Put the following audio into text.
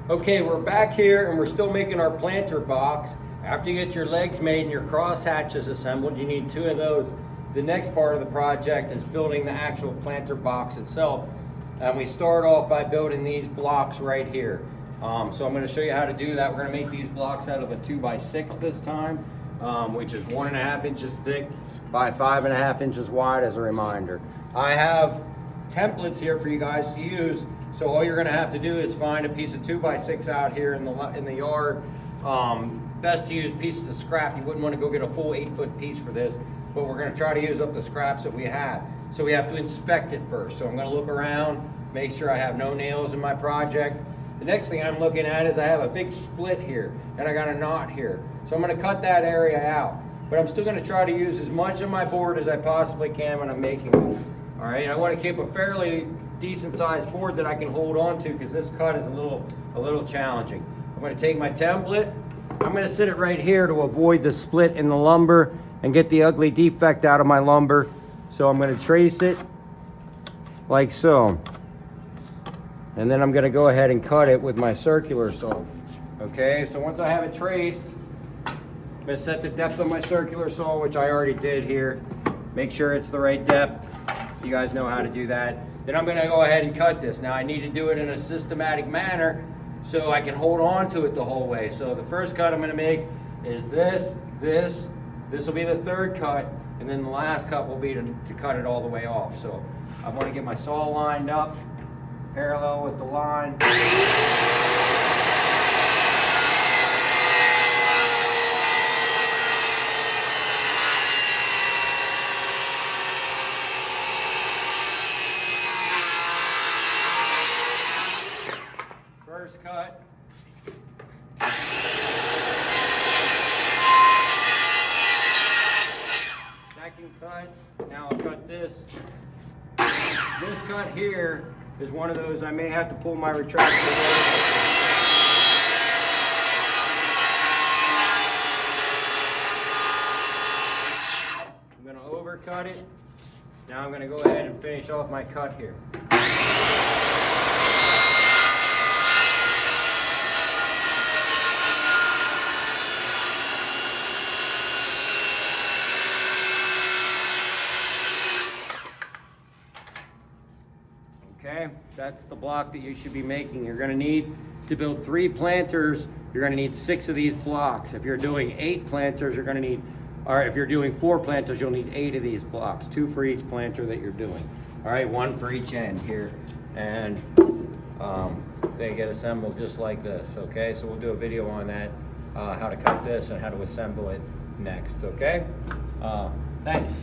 Okay, we're back here and we're still making our planter box. After you get your legs made and your cross hatches assembled, you need 2 of those. The next part of the project is building the actual planter box itself. And we start off by building these blocks right here. So I'm going to show you how to do that. We're going to make these blocks out of a 2x6 this time, which is 1.5 inches thick by 5.5 inches wide as a reminder. I have templates here for you guys to use. So all you're going to have to do is find a piece of 2x6 out here in the yard. Best to use pieces of scrap. You wouldn't want to go get a full 8-foot piece for this, but we're going to try to use up the scraps that we have. So we have to inspect it first. So I'm going to look around, make sure I have no nails in my project. The next thing I'm looking at is I have a big split here and I got a knot here. So I'm going to cut that area out, but I'm still going to try to use as much of my board as I possibly can when I'm making this. All right, I want to keep a fairly decent sized board that I can hold on to because this cut is a little challenging. I'm going to take my template. I'm going to sit it right here to avoid the split in the lumber and get the ugly defect out of my lumber. So I'm going to trace it like so. And then I'm going to go ahead and cut it with my circular saw. Okay, so once I have it traced, I'm going to set the depth of my circular saw, which I already did here. Make sure it's the right depth. You guys know how to do that. Then I'm going to go ahead and cut this. Now I need to do it in a systematic manner so I can hold on to it the whole way. So the first cut I'm going to make is this. This will be the third cut, and then the last cut will be to cut it all the way off. So I want to get my saw lined up parallel with the line. First cut. Second cut. Now I'll cut this. This cut here is one of those I may have to pull my retractor. I'm going to overcut it. Now I'm going to go ahead and finish off my cut here. Okay, that's the block that you should be making. You're going to need to build 3 planters. You're going to need 6 of these blocks. If you're doing 8 planters, you're going to need, or if you're doing 4 planters, you'll need 8 of these blocks, 2 for each planter that you're doing. All right, 1 for each end here, and they get assembled just like this. Okay, so we'll do a video on that, how to cut this and how to assemble it next. Okay, thanks.